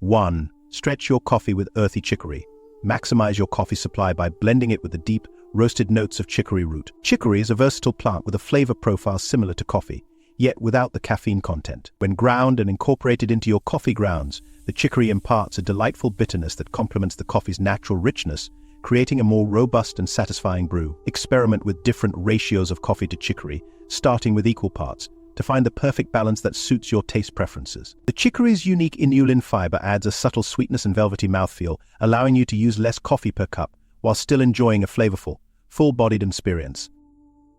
1. Stretch your coffee with earthy chicory. Maximize your coffee supply by blending it with the deep, roasted notes of chicory root. Chicory is a versatile plant with a flavor profile similar to coffee, yet without the caffeine content. When ground and incorporated into your coffee grounds, the chicory imparts a delightful bitterness that complements the coffee's natural richness, creating a more robust and satisfying brew. Experiment with different ratios of coffee to chicory, starting with equal parts, to find the perfect balance that suits your taste preferences. The chicory's unique inulin fiber adds a subtle sweetness and velvety mouthfeel, allowing you to use less coffee per cup, while still enjoying a flavorful, full-bodied experience.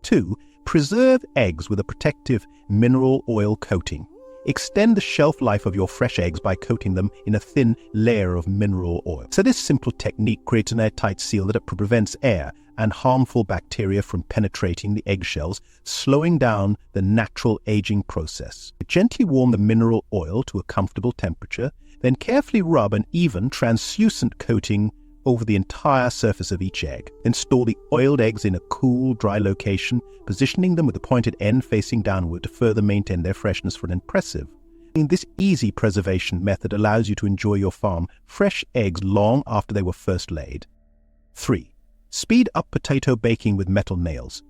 2. Preserve eggs with a protective mineral oil coating. Extend the shelf life of your fresh eggs by coating them in a thin layer of mineral oil. So this simple technique creates an airtight seal that prevents air and harmful bacteria from penetrating the eggshells, slowing down the natural aging process. Gently warm the mineral oil to a comfortable temperature, then carefully rub an even, translucent coating over the entire surface of each egg. Then store the oiled eggs in a cool, dry location, positioning them with the pointed end facing downward to further maintain their freshness for an impressive. This easy preservation method allows you to enjoy your farm fresh eggs long after they were first laid. 3. Speed up potato baking with metal nails.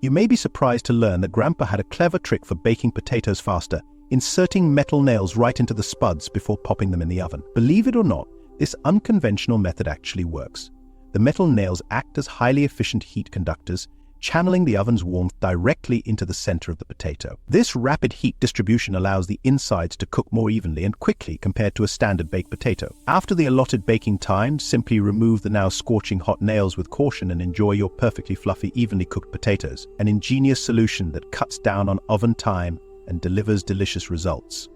You may be surprised to learn that Grandpa had a clever trick for baking potatoes faster, inserting metal nails right into the spuds before popping them in the oven. Believe it or not, this unconventional method actually works. The metal nails act as highly efficient heat conductors, channeling the oven's warmth directly into the center of the potato. This rapid heat distribution allows the insides to cook more evenly and quickly compared to a standard baked potato. After the allotted baking time, simply remove the now scorching hot nails with caution and enjoy your perfectly fluffy, evenly cooked potatoes. An ingenious solution that cuts down on oven time and delivers delicious results.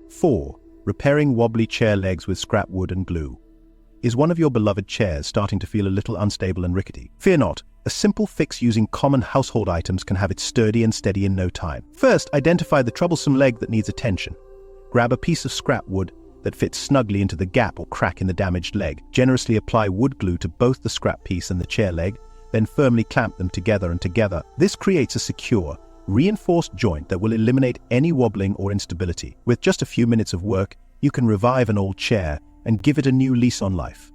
4. Repairing wobbly chair legs with scrap wood and glue. Is one of your beloved chairs starting to feel a little unstable and rickety? Fear not. A simple fix using common household items can have it sturdy and steady in no time. First, identify the troublesome leg that needs attention. Grab a piece of scrap wood that fits snugly into the gap or crack in the damaged leg. Generously apply wood glue to both the scrap piece and the chair leg, then firmly clamp them together and together. This creates a secure, reinforced joint that will eliminate any wobbling or instability. With just a few minutes of work, you can revive an old chair and give it a new lease on life.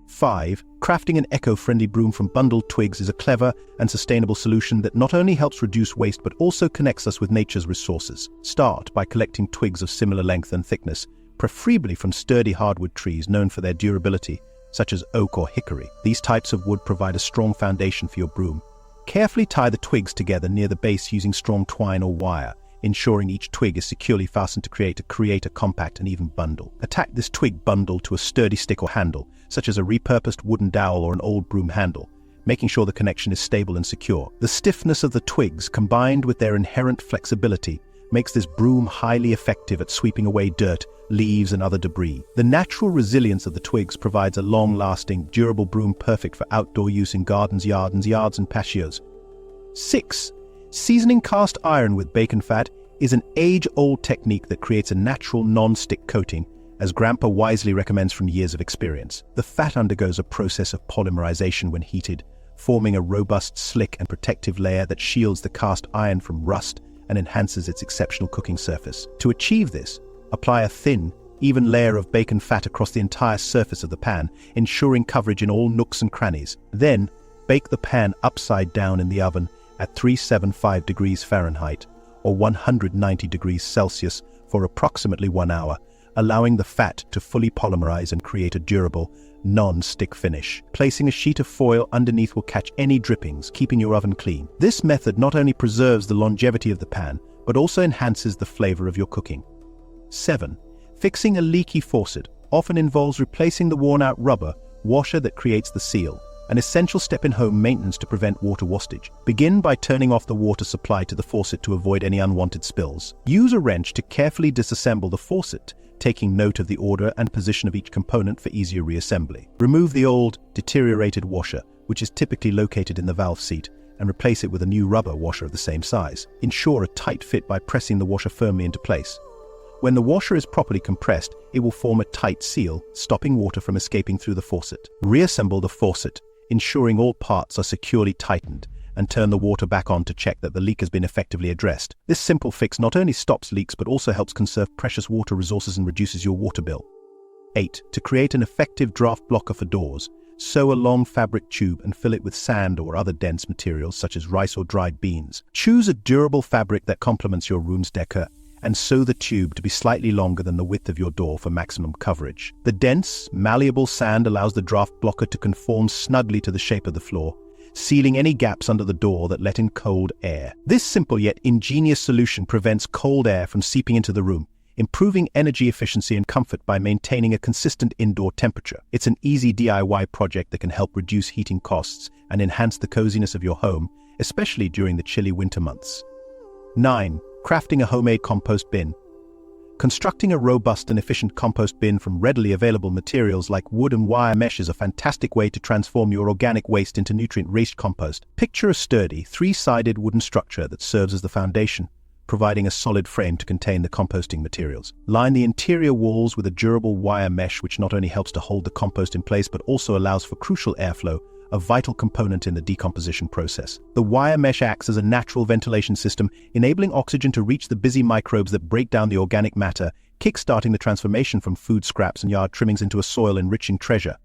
5. Crafting an eco-friendly broom from bundled twigs is a clever and sustainable solution that not only helps reduce waste but also connects us with nature's resources. Start by collecting twigs of similar length and thickness, preferably from sturdy hardwood trees known for their durability, such as oak or hickory. These types of wood provide a strong foundation for your broom. Carefully tie the twigs together near the base using strong twine or wire, ensuring each twig is securely fastened to create a compact and even bundle. Attach this twig bundle to a sturdy stick or handle, such as a repurposed wooden dowel or an old broom handle, making sure the connection is stable and secure. The stiffness of the twigs, combined with their inherent flexibility, makes this broom highly effective at sweeping away dirt, leaves, and other debris. The natural resilience of the twigs provides a long-lasting, durable broom perfect for outdoor use in gardens, yards, and patios. 6. Seasoning cast iron with bacon fat is an age-old technique that creates a natural non-stick coating, as Grandpa wisely recommends from years of experience. The fat undergoes a process of polymerization when heated, forming a robust, slick, and protective layer that shields the cast iron from rust and enhances its exceptional cooking surface. To achieve this, apply a thin, even layer of bacon fat across the entire surface of the pan, ensuring coverage in all nooks and crannies. Then, bake the pan upside down in the oven at 375 degrees Fahrenheit or 190 degrees Celsius for approximately 1 hour, allowing the fat to fully polymerize and create a durable, non-stick finish. Placing a sheet of foil underneath will catch any drippings, keeping your oven clean. This method not only preserves the longevity of the pan, but also enhances the flavor of your cooking. 7. Fixing a leaky faucet often involves replacing the worn-out rubber washer that creates the seal, an essential step in home maintenance to prevent water wastage. Begin by turning off the water supply to the faucet to avoid any unwanted spills. Use a wrench to carefully disassemble the faucet, taking note of the order and position of each component for easier reassembly. Remove the old, deteriorated washer, which is typically located in the valve seat, and replace it with a new rubber washer of the same size. Ensure a tight fit by pressing the washer firmly into place. When the washer is properly compressed, it will form a tight seal, stopping water from escaping through the faucet. Reassemble the faucet, ensuring all parts are securely tightened, and turn the water back on to check that the leak has been effectively addressed. This simple fix not only stops leaks but also helps conserve precious water resources and reduces your water bill. 8. To create an effective draft blocker for doors, sew a long fabric tube and fill it with sand or other dense materials such as rice or dried beans. Choose a durable fabric that complements your room's decor and sew the tube to be slightly longer than the width of your door for maximum coverage. The dense, malleable sand allows the draft blocker to conform snugly to the shape of the floor, sealing any gaps under the door that let in cold air. This simple yet ingenious solution prevents cold air from seeping into the room, improving energy efficiency and comfort by maintaining a consistent indoor temperature. It's an easy DIY project that can help reduce heating costs and enhance the coziness of your home, especially during the chilly winter months. 9. Crafting a homemade compost bin. Constructing a robust and efficient compost bin from readily available materials like wood and wire mesh is a fantastic way to transform your organic waste into nutrient-rich compost. Picture a sturdy, three-sided wooden structure that serves as the foundation, providing a solid frame to contain the composting materials. Line the interior walls with a durable wire mesh which not only helps to hold the compost in place but also allows for crucial airflow, a vital component in the decomposition process. The wire mesh acts as a natural ventilation system, enabling oxygen to reach the busy microbes that break down the organic matter, kick-starting the transformation from food scraps and yard trimmings into a soil-enriching treasure.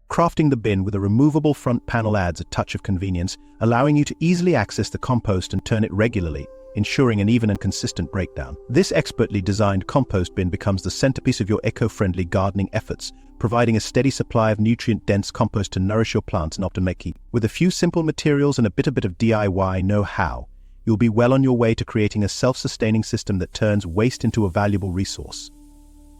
Crafting the bin with a removable front panel adds a touch of convenience, allowing you to easily access the compost and turn it regularly, ensuring an even and consistent breakdown. This expertly designed compost bin becomes the centerpiece of your eco-friendly gardening efforts, providing a steady supply of nutrient-dense compost to nourish your plants and optimally keep. With a few simple materials and a bit of DIY know-how, you'll be well on your way to creating a self-sustaining system that turns waste into a valuable resource.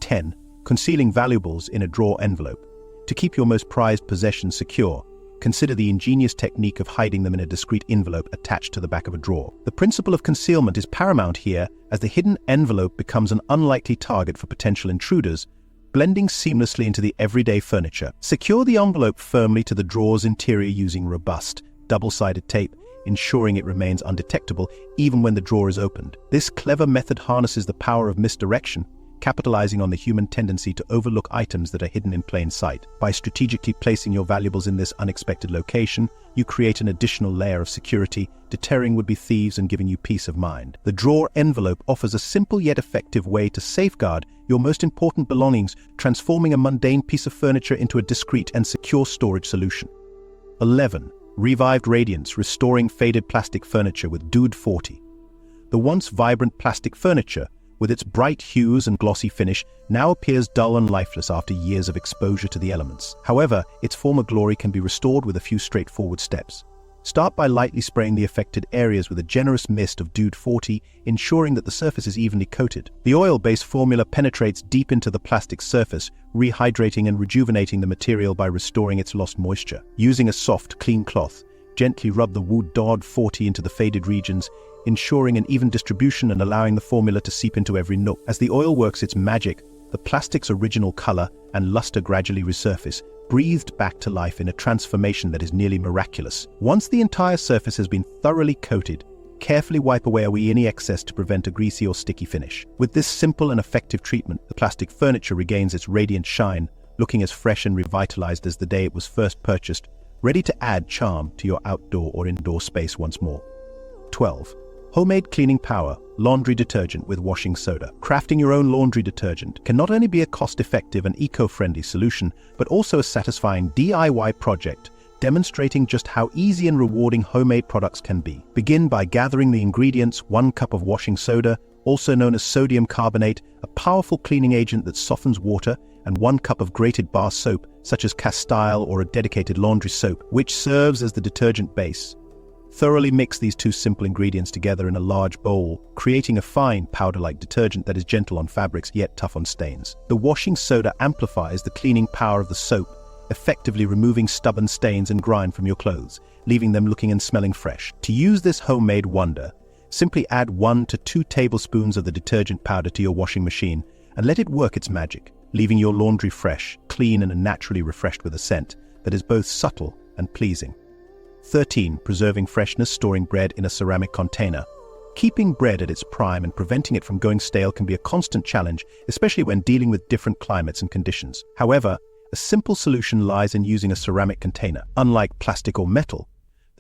10. Concealing valuables in a drawer envelope. To keep your most prized possessions secure, consider the ingenious technique of hiding them in a discreet envelope attached to the back of a drawer. The principle of concealment is paramount here, as the hidden envelope becomes an unlikely target for potential intruders, blending seamlessly into the everyday furniture. Secure the envelope firmly to the drawer's interior using robust, double-sided tape, ensuring it remains undetectable even when the drawer is opened. This clever method harnesses the power of misdirection, capitalizing on the human tendency to overlook items that are hidden in plain sight. By strategically placing your valuables in this unexpected location, you create an additional layer of security, deterring would-be thieves and giving you peace of mind. The drawer envelope offers a simple yet effective way to safeguard your most important belongings, transforming a mundane piece of furniture into a discreet and secure storage solution. 11. Revived radiance, restoring faded plastic furniture with Dude 40. The once vibrant plastic furniture, with its bright hues and glossy finish, now appears dull and lifeless after years of exposure to the elements. However, its former glory can be restored with a few straightforward steps. Start by lightly spraying the affected areas with a generous mist of Dude 40, ensuring that the surface is evenly coated. The oil-based formula penetrates deep into the plastic surface, rehydrating and rejuvenating the material by restoring its lost moisture. Using a soft, clean cloth, gently rub the Dude 40 into the faded regions, ensuring an even distribution and allowing the formula to seep into every nook. As the oil works its magic, the plastic's original color and luster gradually resurface, breathed back to life in a transformation that is nearly miraculous. Once the entire surface has been thoroughly coated, carefully wipe away any excess to prevent a greasy or sticky finish. With this simple and effective treatment, the plastic furniture regains its radiant shine, looking as fresh and revitalized as the day it was first purchased, ready to add charm to your outdoor or indoor space once more. 12. Homemade cleaning power, laundry detergent with washing soda. Crafting your own laundry detergent can not only be a cost-effective and eco-friendly solution, but also a satisfying DIY project, demonstrating just how easy and rewarding homemade products can be. Begin by gathering the ingredients: 1 cup of washing soda, also known as sodium carbonate, a powerful cleaning agent that softens water, and 1 cup of grated bar soap, such as Castile or a dedicated laundry soap, which serves as the detergent base. Thoroughly mix these two simple ingredients together in a large bowl, creating a fine, powder-like detergent that is gentle on fabrics yet tough on stains. The washing soda amplifies the cleaning power of the soap, effectively removing stubborn stains and grime from your clothes, leaving them looking and smelling fresh. To use this homemade wonder, simply add 1 to 2 tablespoons of the detergent powder to your washing machine and let it work its magic, leaving your laundry fresh, clean, and naturally refreshed with a scent that is both subtle and pleasing. 13. Preserving freshness, storing bread in a ceramic container. Keeping bread at its prime and preventing it from going stale can be a constant challenge, especially when dealing with different climates and conditions. However, a simple solution lies in using a ceramic container. Unlike plastic or metal,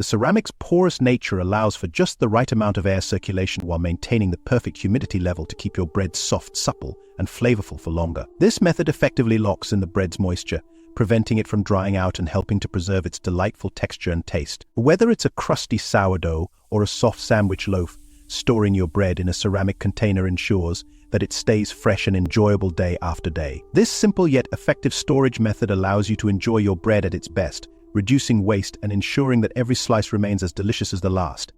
The ceramic's porous nature allows for just the right amount of air circulation while maintaining the perfect humidity level to keep your bread soft, supple, and flavorful for longer. This method effectively locks in the bread's moisture, preventing it from drying out and helping to preserve its delightful texture and taste. Whether it's a crusty sourdough or a soft sandwich loaf, storing your bread in a ceramic container ensures that it stays fresh and enjoyable day after day. This simple yet effective storage method allows you to enjoy your bread at its best, reducing waste and ensuring that every slice remains as delicious as the last.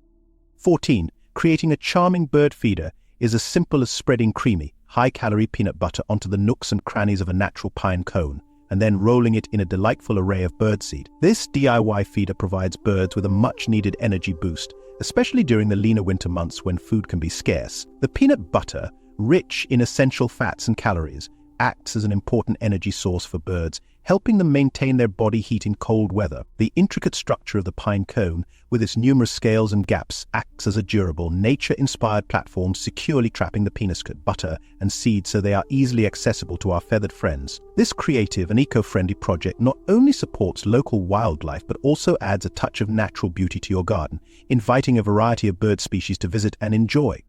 14. Creating a charming bird feeder is as simple as spreading creamy, high-calorie peanut butter onto the nooks and crannies of a natural pine cone, and then rolling it in a delightful array of birdseed. This DIY feeder provides birds with a much-needed energy boost, especially during the leaner winter months when food can be scarce. The peanut butter, rich in essential fats and calories, acts as an important energy source for birds, helping them maintain their body heat in cold weather. The intricate structure of the pine cone, with its numerous scales and gaps, acts as a durable, nature-inspired platform securely trapping the peanut butter and seeds so they are easily accessible to our feathered friends. This creative and eco-friendly project not only supports local wildlife but also adds a touch of natural beauty to your garden, inviting a variety of bird species to visit and enjoy.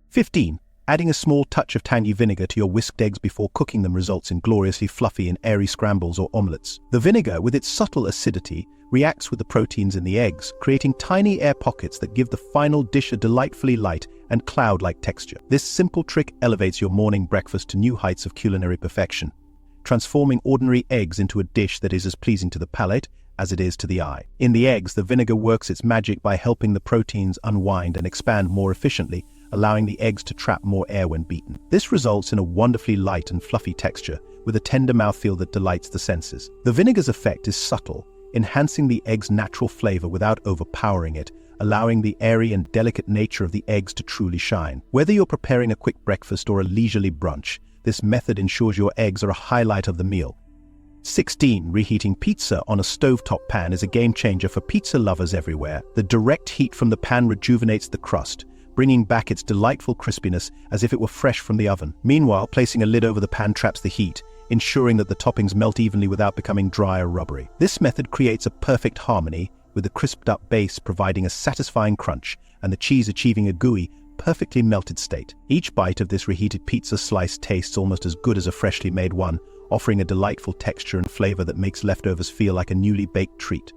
15. Adding a small touch of tangy vinegar to your whisked eggs before cooking them results in gloriously fluffy and airy scrambles or omelets. The vinegar, with its subtle acidity, reacts with the proteins in the eggs, creating tiny air pockets that give the final dish a delightfully light and cloud-like texture. This simple trick elevates your morning breakfast to new heights of culinary perfection, transforming ordinary eggs into a dish that is as pleasing to the palate as it is to the eye. In the eggs, the vinegar works its magic by helping the proteins unwind and expand more efficiently, allowing the eggs to trap more air when beaten. This results in a wonderfully light and fluffy texture, with a tender mouthfeel that delights the senses. The vinegar's effect is subtle, enhancing the egg's natural flavor without overpowering it, allowing the airy and delicate nature of the eggs to truly shine. Whether you're preparing a quick breakfast or a leisurely brunch, this method ensures your eggs are a highlight of the meal. 16. Reheating pizza on a stovetop pan is a game-changer for pizza lovers everywhere. The direct heat from the pan rejuvenates the crust, bringing back its delightful crispiness as if it were fresh from the oven. Meanwhile, placing a lid over the pan traps the heat, ensuring that the toppings melt evenly without becoming dry or rubbery. This method creates a perfect harmony, with the crisped-up base providing a satisfying crunch and the cheese achieving a gooey, perfectly melted state. Each bite of this reheated pizza slice tastes almost as good as a freshly made one, offering a delightful texture and flavor that makes leftovers feel like a newly baked treat.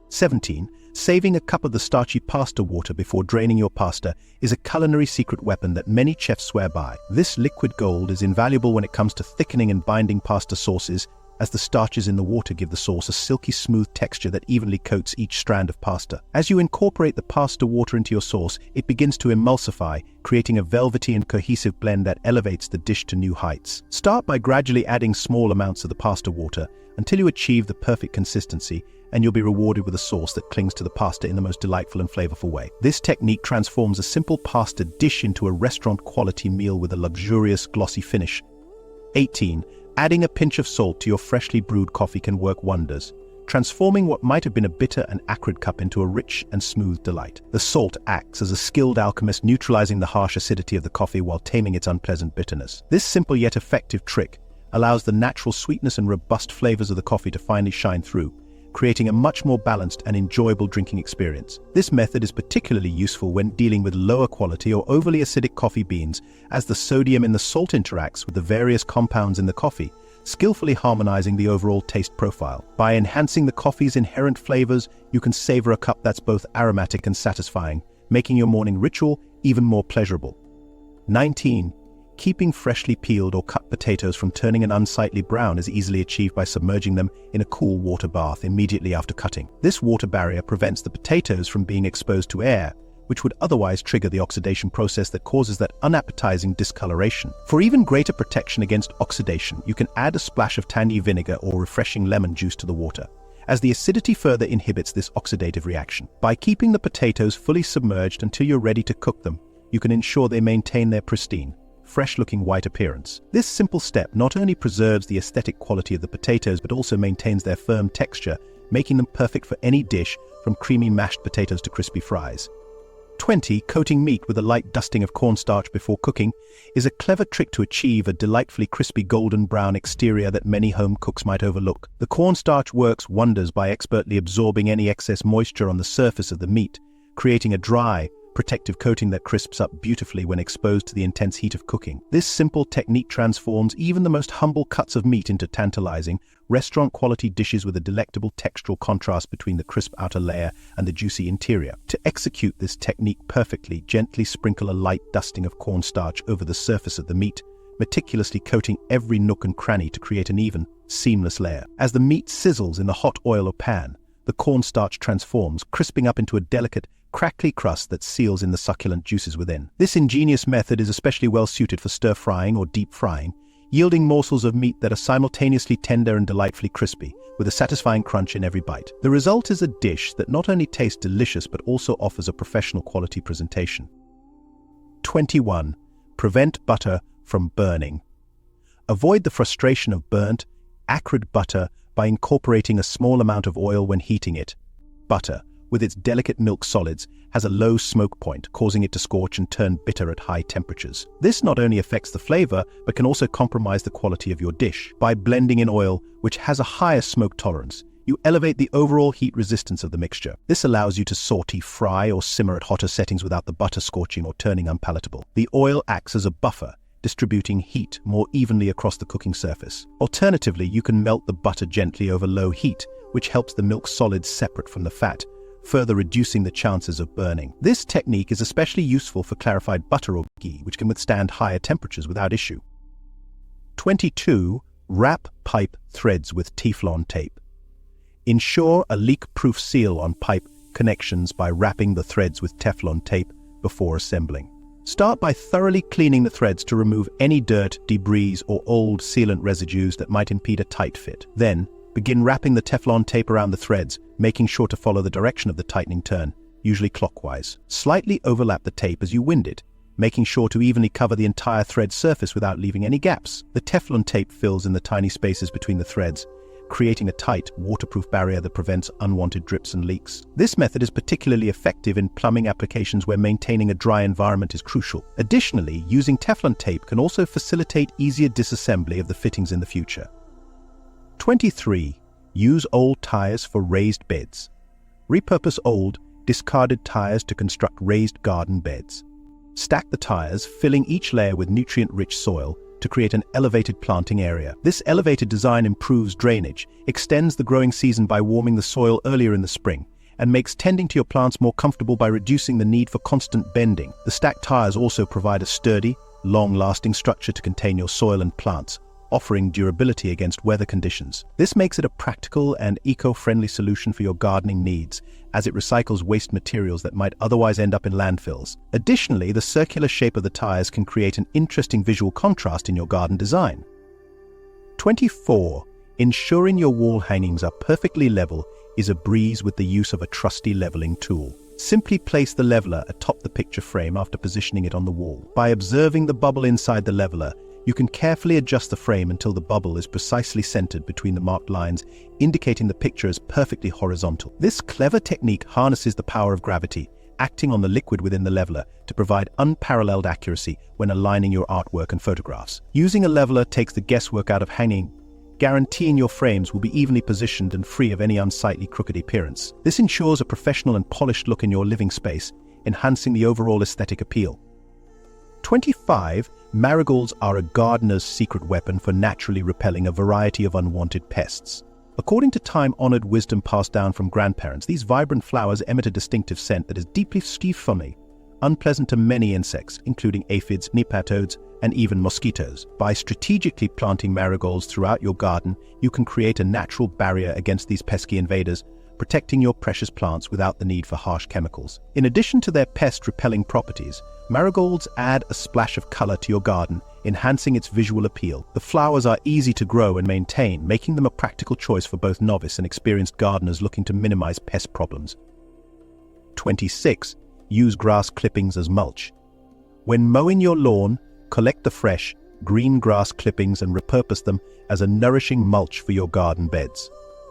17. Saving a cup of the starchy pasta water before draining your pasta is a culinary secret weapon that many chefs swear by. This liquid gold is invaluable when it comes to thickening and binding pasta sauces, as the starches in the water give the sauce a silky smooth texture that evenly coats each strand of pasta. As you incorporate the pasta water into your sauce, it begins to emulsify, creating a velvety and cohesive blend that elevates the dish to new heights. Start by gradually adding small amounts of the pasta water until you achieve the perfect consistency, and you'll be rewarded with a sauce that clings to the pasta in the most delightful and flavorful way. This technique transforms a simple pasta dish into a restaurant-quality meal with a luxurious, glossy finish. 18. Adding a pinch of salt to your freshly brewed coffee can work wonders, transforming what might have been a bitter and acrid cup into a rich and smooth delight. The salt acts as a skilled alchemist, neutralizing the harsh acidity of the coffee while taming its unpleasant bitterness. This simple yet effective trick allows the natural sweetness and robust flavors of the coffee to finally shine through, creating a much more balanced and enjoyable drinking experience. This method is particularly useful when dealing with lower quality or overly acidic coffee beans, as the sodium in the salt interacts with the various compounds in the coffee, skillfully harmonizing the overall taste profile. By enhancing the coffee's inherent flavors, you can savor a cup that's both aromatic and satisfying, making your morning ritual even more pleasurable. 19. Keeping freshly peeled or cut potatoes from turning an unsightly brown is easily achieved by submerging them in a cool water bath immediately after cutting. This water barrier prevents the potatoes from being exposed to air, which would otherwise trigger the oxidation process that causes that unappetizing discoloration. For even greater protection against oxidation, you can add a splash of tangy vinegar or refreshing lemon juice to the water, as the acidity further inhibits this oxidative reaction. By keeping the potatoes fully submerged until you're ready to cook them, you can ensure they maintain their pristine, fresh-looking white appearance. This simple step not only preserves the aesthetic quality of the potatoes but also maintains their firm texture, making them perfect for any dish, from creamy mashed potatoes to crispy fries. 20. Coating meat with a light dusting of cornstarch before cooking is a clever trick to achieve a delightfully crispy golden brown exterior that many home cooks might overlook. The cornstarch works wonders by expertly absorbing any excess moisture on the surface of the meat, creating a dry, protective coating that crisps up beautifully when exposed to the intense heat of cooking. This simple technique transforms even the most humble cuts of meat into tantalizing, restaurant-quality dishes with a delectable textural contrast between the crisp outer layer and the juicy interior. To execute this technique perfectly, gently sprinkle a light dusting of cornstarch over the surface of the meat, meticulously coating every nook and cranny to create an even, seamless layer. As the meat sizzles in the hot oil or pan, the cornstarch transforms, crisping up into a delicate, crackly crust that seals in the succulent juices within. This ingenious method is especially well suited for stir-frying or deep frying, yielding morsels of meat that are simultaneously tender and delightfully crispy, with a satisfying crunch in every bite. The result is a dish that not only tastes delicious but also offers a professional quality presentation. 21. Prevent butter from burning. Avoid the frustration of burnt, acrid butter by incorporating a small amount of oil when heating it. Butter, with its delicate milk solids, has a low smoke point, causing it to scorch and turn bitter at high temperatures. This not only affects the flavor, but can also compromise the quality of your dish. By blending in oil, which has a higher smoke tolerance, you elevate the overall heat resistance of the mixture. This allows you to saute, fry, or simmer at hotter settings without the butter scorching or turning unpalatable. The oil acts as a buffer, distributing heat more evenly across the cooking surface. Alternatively, you can melt the butter gently over low heat, which helps the milk solids separate from the fat, further reducing the chances of burning. This technique is especially useful for clarified butter or ghee, which can withstand higher temperatures without issue. 22. Wrap pipe threads with Teflon tape. Ensure a leak-proof seal on pipe connections by wrapping the threads with Teflon tape before assembling. Start by thoroughly cleaning the threads to remove any dirt, debris, or old sealant residues that might impede a tight fit. Then, begin wrapping the Teflon tape around the threads, making sure to follow the direction of the tightening turn, usually clockwise. Slightly overlap the tape as you wind it, making sure to evenly cover the entire thread surface without leaving any gaps. The Teflon tape fills in the tiny spaces between the threads, creating a tight, waterproof barrier that prevents unwanted drips and leaks. This method is particularly effective in plumbing applications where maintaining a dry environment is crucial. Additionally, using Teflon tape can also facilitate easier disassembly of the fittings in the future. 23. Use old tires for raised beds. Repurpose old, discarded tires to construct raised garden beds. Stack the tires, filling each layer with nutrient-rich soil to create an elevated planting area. This elevated design improves drainage, extends the growing season by warming the soil earlier in the spring, and makes tending to your plants more comfortable by reducing the need for constant bending. The stacked tires also provide a sturdy, long-lasting structure to contain your soil and plants, offering durability against weather conditions. This makes it a practical and eco-friendly solution for your gardening needs, as it recycles waste materials that might otherwise end up in landfills. Additionally, the circular shape of the tires can create an interesting visual contrast in your garden design. 24. Ensuring your wall hangings are perfectly level is a breeze with the use of a trusty leveling tool. Simply place the leveler atop the picture frame after positioning it on the wall. By observing the bubble inside the leveler, you can carefully adjust the frame until the bubble is precisely centered between the marked lines, indicating the picture is perfectly horizontal. This clever technique harnesses the power of gravity, acting on the liquid within the leveler to provide unparalleled accuracy when aligning your artwork and photographs. Using a leveler takes the guesswork out of hanging, guaranteeing your frames will be evenly positioned and free of any unsightly crooked appearance. This ensures a professional and polished look in your living space, enhancing the overall aesthetic appeal. 25. Marigolds are a gardener's secret weapon for naturally repelling a variety of unwanted pests. According to time-honored wisdom passed down from grandparents, these vibrant flowers emit a distinctive scent that is deeply funny, unpleasant to many insects, including aphids, nematodes, and even mosquitoes. By strategically planting marigolds throughout your garden, you can create a natural barrier against these pesky invaders, protecting your precious plants without the need for harsh chemicals. In addition to their pest-repelling properties, marigolds add a splash of color to your garden, enhancing its visual appeal. The flowers are easy to grow and maintain, making them a practical choice for both novice and experienced gardeners looking to minimize pest problems. 26. Use grass clippings as mulch. When mowing your lawn, collect the fresh, green grass clippings and repurpose them as a nourishing mulch for your garden beds.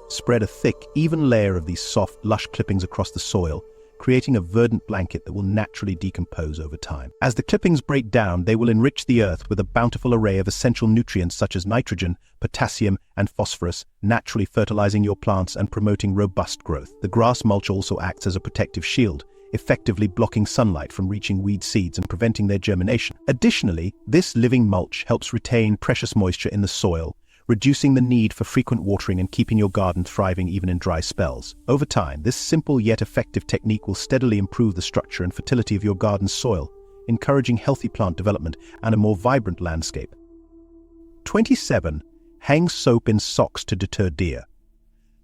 Spread a thick, even layer of these soft, lush clippings across the soil, creating a verdant blanket that will naturally decompose over time. As the clippings break down, they will enrich the earth with a bountiful array of essential nutrients such as nitrogen, potassium, and phosphorus, naturally fertilizing your plants and promoting robust growth. The grass mulch also acts as a protective shield, effectively blocking sunlight from reaching weed seeds and preventing their germination. Additionally, this living mulch helps retain precious moisture in the soil, reducing the need for frequent watering and keeping your garden thriving even in dry spells. Over time, this simple yet effective technique will steadily improve the structure and fertility of your garden's soil, encouraging healthy plant development and a more vibrant landscape. 27. Hang soap in socks to deter deer.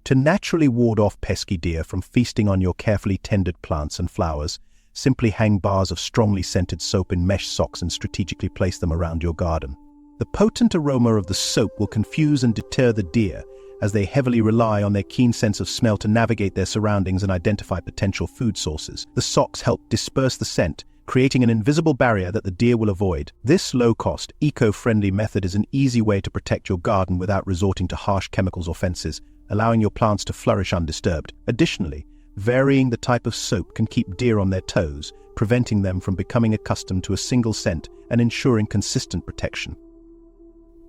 To naturally ward off pesky deer from feasting on your carefully tended plants and flowers, simply hang bars of strongly scented soap in mesh socks and strategically place them around your garden. The potent aroma of the soap will confuse and deter the deer, as they heavily rely on their keen sense of smell to navigate their surroundings and identify potential food sources. The socks help disperse the scent, creating an invisible barrier that the deer will avoid. This low-cost, eco-friendly method is an easy way to protect your garden without resorting to harsh chemicals or fences, allowing your plants to flourish undisturbed. Additionally, varying the type of soap can keep deer on their toes, preventing them from becoming accustomed to a single scent and ensuring consistent protection.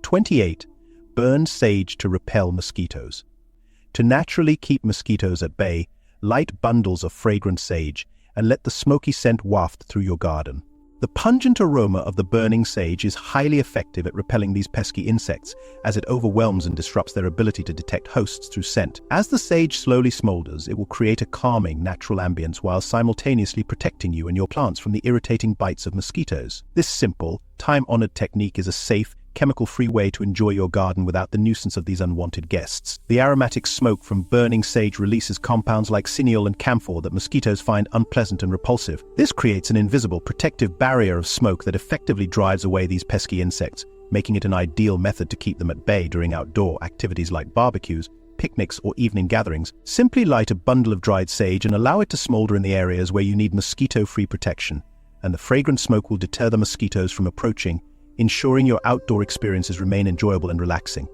28. Burn sage to repel mosquitoes. To naturally keep mosquitoes at bay, light bundles of fragrant sage and let the smoky scent waft through your garden. The pungent aroma of the burning sage is highly effective at repelling these pesky insects, as it overwhelms and disrupts their ability to detect hosts through scent. As the sage slowly smolders, it will create a calming, natural ambience while simultaneously protecting you and your plants from the irritating bites of mosquitoes. This simple, time-honored technique is a safe, chemical-free way to enjoy your garden without the nuisance of these unwanted guests. The aromatic smoke from burning sage releases compounds like cineol and camphor that mosquitoes find unpleasant and repulsive. This creates an invisible, protective barrier of smoke that effectively drives away these pesky insects, making it an ideal method to keep them at bay during outdoor activities like barbecues, picnics, or evening gatherings. Simply light a bundle of dried sage and allow it to smolder in the areas where you need mosquito-free protection, and the fragrant smoke will deter the mosquitoes from approaching, ensuring your outdoor experiences remain enjoyable and relaxing.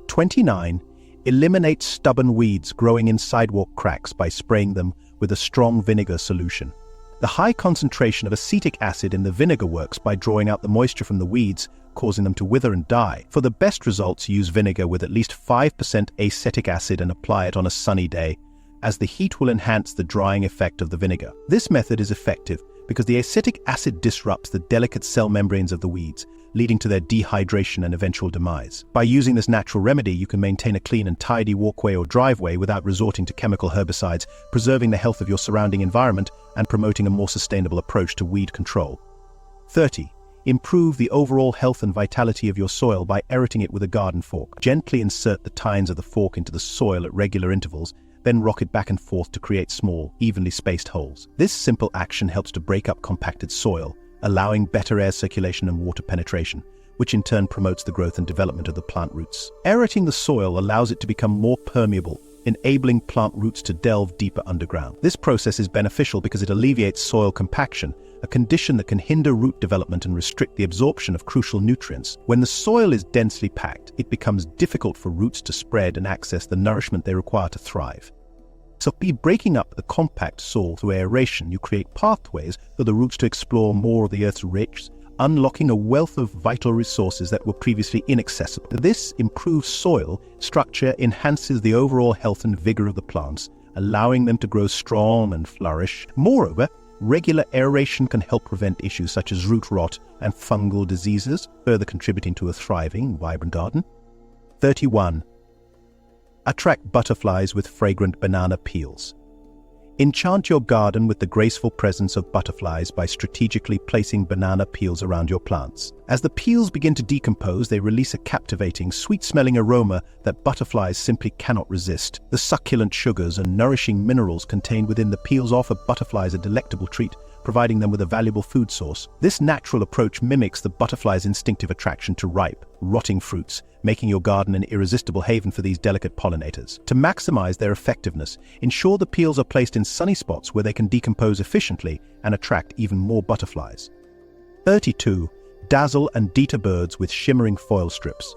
29. Eliminate stubborn weeds growing in sidewalk cracks by spraying them with a strong vinegar solution. The high concentration of acetic acid in the vinegar works by drawing out the moisture from the weeds, causing them to wither and die. For the best results, use vinegar with at least 5% acetic acid and apply it on a sunny day, as the heat will enhance the drying effect of the vinegar. This method is effective because the acetic acid disrupts the delicate cell membranes of the weeds, leading to their dehydration and eventual demise. By using this natural remedy, you can maintain a clean and tidy walkway or driveway without resorting to chemical herbicides, preserving the health of your surrounding environment and promoting a more sustainable approach to weed control. 30. Improve the overall health and vitality of your soil by aerating it with a garden fork. Gently insert the tines of the fork into the soil at regular intervals, then rock it back and forth to create small, evenly spaced holes. This simple action helps to break up compacted soil, allowing better air circulation and water penetration, which in turn promotes the growth and development of the plant roots. Aerating the soil allows it to become more permeable, enabling plant roots to delve deeper underground. This process is beneficial because it alleviates soil compaction, a condition that can hinder root development and restrict the absorption of crucial nutrients. When the soil is densely packed, it becomes difficult for roots to spread and access the nourishment they require to thrive. So by breaking up the compact soil through aeration, you create pathways for the roots to explore more of the Earth's rich, unlocking a wealth of vital resources that were previously inaccessible. This improved soil structure enhances the overall health and vigor of the plants, allowing them to grow strong and flourish. Moreover, regular aeration can help prevent issues such as root rot and fungal diseases, further contributing to a thriving, vibrant garden. 31. Attract butterflies with fragrant banana peels. Enchant your garden with the graceful presence of butterflies by strategically placing banana peels around your plants. As the peels begin to decompose, they release a captivating, sweet-smelling aroma that butterflies simply cannot resist. The succulent sugars and nourishing minerals contained within the peels offer butterflies a delectable treat, providing them with a valuable food source. This natural approach mimics the butterfly's instinctive attraction to ripe, rotting fruits, making your garden an irresistible haven for these delicate pollinators. To maximize their effectiveness, ensure the peels are placed in sunny spots where they can decompose efficiently and attract even more butterflies. 32. Dazzle and deter birds with shimmering foil strips.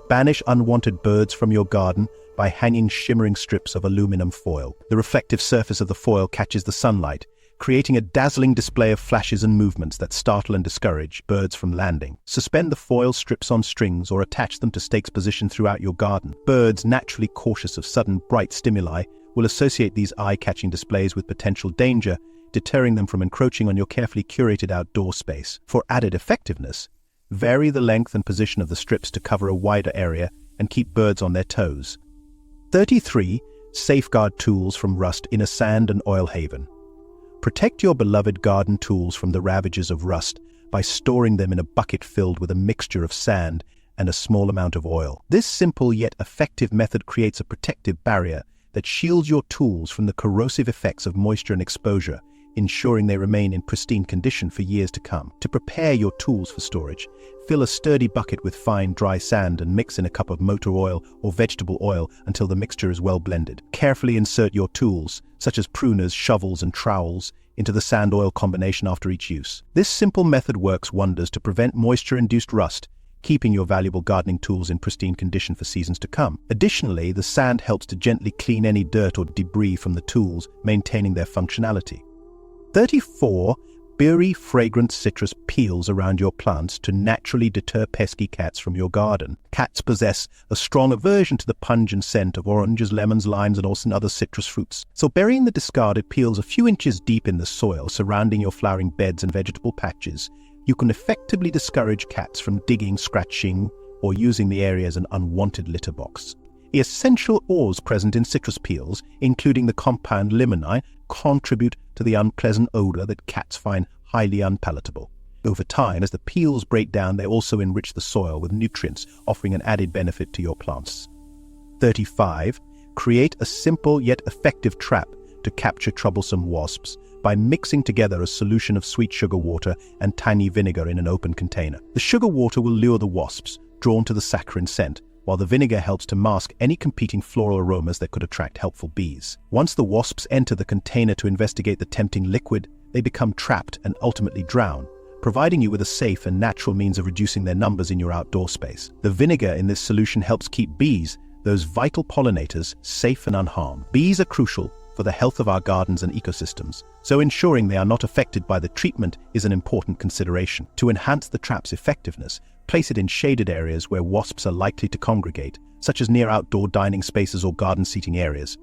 Banish unwanted birds from your garden by hanging shimmering strips of aluminum foil. The reflective surface of the foil catches the sunlight, creating a dazzling display of flashes and movements that startle and discourage birds from landing. Suspend the foil strips on strings or attach them to stakes positioned throughout your garden. Birds, naturally cautious of sudden bright stimuli, will associate these eye-catching displays with potential danger, deterring them from encroaching on your carefully curated outdoor space. For added effectiveness, vary the length and position of the strips to cover a wider area and keep birds on their toes. 33. Safeguard tools from rust in a sand and oil haven. Protect your beloved garden tools from the ravages of rust by storing them in a bucket filled with a mixture of sand and a small amount of oil. This simple yet effective method creates a protective barrier that shields your tools from the corrosive effects of moisture and exposure, ensuring they remain in pristine condition for years to come. To prepare your tools for storage, fill a sturdy bucket with fine, dry sand and mix in a cup of motor oil or vegetable oil until the mixture is well blended. Carefully insert your tools, such as pruners, shovels, and trowels, into the sand-oil combination after each use. This simple method works wonders to prevent moisture-induced rust, keeping your valuable gardening tools in pristine condition for seasons to come. Additionally, the sand helps to gently clean any dirt or debris from the tools, maintaining their functionality. 34. Bury fragrant citrus peels around your plants to naturally deter pesky cats from your garden. Cats possess a strong aversion to the pungent scent of oranges, lemons, limes, and also other citrus fruits. So burying the discarded peels a few inches deep in the soil surrounding your flowering beds and vegetable patches, you can effectively discourage cats from digging, scratching, or using the area as an unwanted litter box. The essential oils present in citrus peels, including the compound limonene, contribute to the unpleasant odor that cats find highly unpalatable. Over time, as the peels break down, they also enrich the soil with nutrients, offering an added benefit to your plants. 35. Create a simple yet effective trap to capture troublesome wasps by mixing together a solution of sweet sugar water and tiny vinegar in an open container. The sugar water will lure the wasps, drawn to the saccharine scent, while the vinegar helps to mask any competing floral aromas that could attract helpful bees. Once the wasps enter the container to investigate the tempting liquid, they become trapped and ultimately drown, providing you with a safe and natural means of reducing their numbers in your outdoor space. The vinegar in this solution helps keep bees, those vital pollinators, safe and unharmed. Bees are crucial for the health of our gardens and ecosystems, so ensuring they are not affected by the treatment is an important consideration. To enhance the trap's effectiveness, place it in shaded areas where wasps are likely to congregate, such as near outdoor dining spaces or garden seating areas.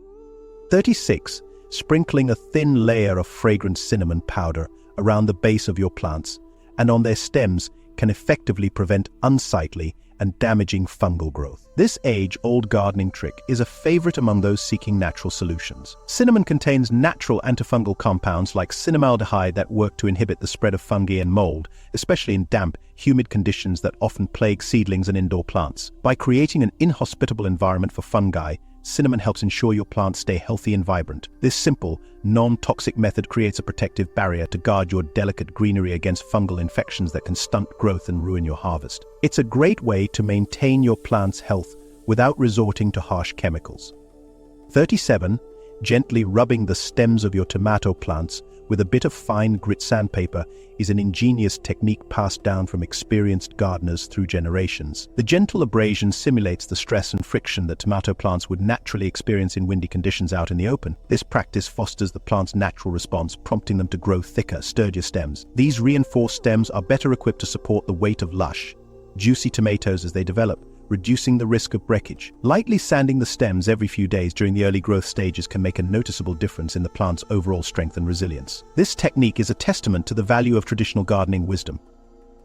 36. Sprinkling a thin layer of fragrant cinnamon powder around the base of your plants and on their stems can effectively prevent unsightly and damaging fungal growth. This age-old gardening trick is a favorite among those seeking natural solutions. Cinnamon contains natural antifungal compounds like cinnamaldehyde that work to inhibit the spread of fungi and mold, especially in damp, humid conditions that often plague seedlings and indoor plants. By creating an inhospitable environment for fungi, cinnamon helps ensure your plants stay healthy and vibrant. This simple, non-toxic method creates a protective barrier to guard your delicate greenery against fungal infections that can stunt growth and ruin your harvest. It's a great way to maintain your plant's health without resorting to harsh chemicals. 37. Gently rubbing the stems of your tomato plants with a bit of fine grit sandpaper is an ingenious technique passed down from experienced gardeners through generations. The gentle abrasion simulates the stress and friction that tomato plants would naturally experience in windy conditions out in the open. This practice fosters the plant's natural response, prompting them to grow thicker, sturdier stems. These reinforced stems are better equipped to support the weight of lush, juicy tomatoes as they develop, reducing the risk of breakage. Lightly sanding the stems every few days during the early growth stages can make a noticeable difference in the plant's overall strength and resilience. This technique is a testament to the value of traditional gardening wisdom.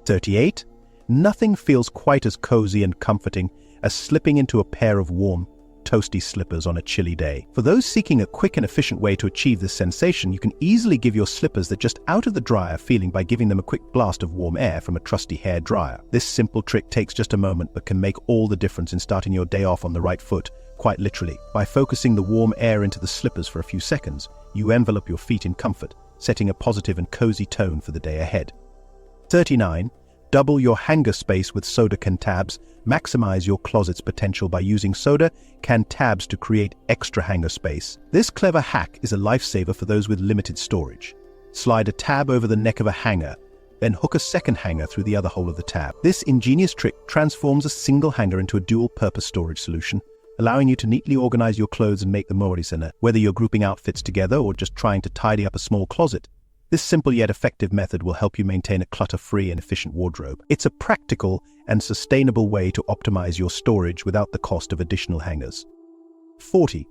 38. Nothing feels quite as cozy and comforting as slipping into a pair of warm, toasty slippers on a chilly day. For those seeking a quick and efficient way to achieve this sensation, you can easily give your slippers the just out of the dryer feeling by giving them a quick blast of warm air from a trusty hair dryer. This simple trick takes just a moment but can make all the difference in starting your day off on the right foot, quite literally. By focusing the warm air into the slippers for a few seconds, you envelop your feet in comfort, setting a positive and cozy tone for the day ahead. 39. Double your hanger space with soda can tabs. Maximize your closet's potential by using soda can tabs to create extra hanger space. This clever hack is a lifesaver for those with limited storage. Slide a tab over the neck of a hanger, Then hook a second hanger through the other hole of the tab. This ingenious trick transforms a single hanger into a dual-purpose storage solution, allowing you to neatly organize your clothes and make them more center. Whether you're grouping outfits together or just trying to tidy up a small closet, this simple yet effective method will help you maintain a clutter-free and efficient wardrobe. It's a practical and sustainable way to optimize your storage without the cost of additional hangers. 40.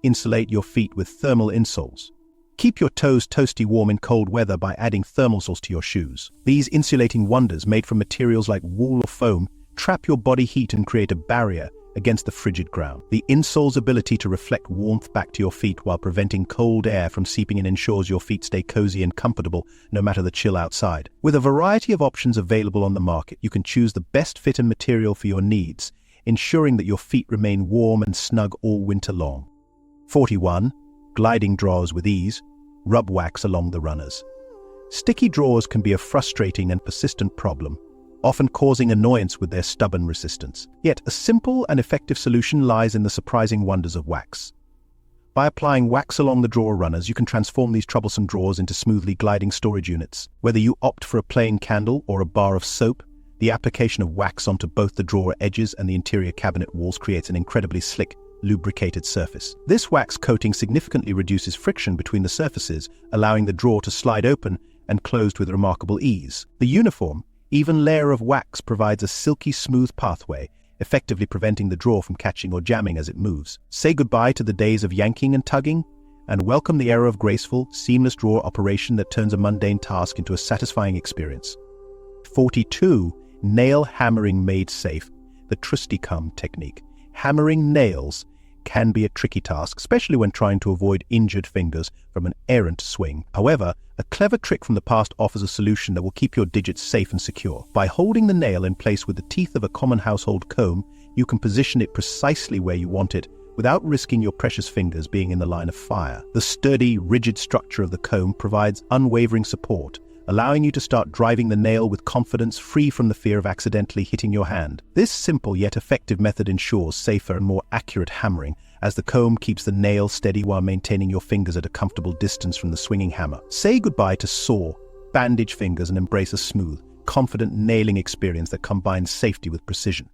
Insulate your feet with thermal insoles. Keep your toes toasty warm in cold weather by adding thermal soles to your shoes. These insulating wonders, made from materials like wool or foam, trap your body heat and create a barrier against the frigid ground. The insole's ability to reflect warmth back to your feet while preventing cold air from seeping in ensures your feet stay cozy and comfortable no matter the chill outside. With a variety of options available on the market, you can choose the best fit and material for your needs, ensuring that your feet remain warm and snug all winter long. 41. Gliding drawers with ease. Rub wax along the runners. Sticky drawers can be a frustrating and persistent problem, often causing annoyance with their stubborn resistance. Yet a simple and effective solution lies in the surprising wonders of wax. By applying wax along the drawer runners, you can transform these troublesome drawers into smoothly gliding storage units. Whether you opt for a plain candle or a bar of soap, the application of wax onto both the drawer edges and the interior cabinet walls creates an incredibly slick, lubricated surface. This wax coating significantly reduces friction between the surfaces, allowing the drawer to slide open and closed with remarkable ease. The uniform, even layer of wax provides a silky smooth pathway, effectively preventing the drawer from catching or jamming as it moves. Say goodbye to the days of yanking and tugging, and welcome the era of graceful, seamless drawer operation that turns a mundane task into a satisfying experience. 42. Nail hammering made safe. The trusty-cum technique. Hammering nails can be a tricky task, especially when trying to avoid injured fingers from an errant swing. However, a clever trick from the past offers a solution that will keep your digits safe and secure. By holding the nail in place with the teeth of a common household comb, you can position it precisely where you want it without risking your precious fingers being in the line of fire. The sturdy, rigid structure of the comb provides unwavering support, allowing you to start driving the nail with confidence, free from the fear of accidentally hitting your hand. This simple yet effective method ensures safer and more accurate hammering, as the comb keeps the nail steady while maintaining your fingers at a comfortable distance from the swinging hammer. Say goodbye to sore, bandaged fingers and embrace a smooth, confident nailing experience that combines safety with precision.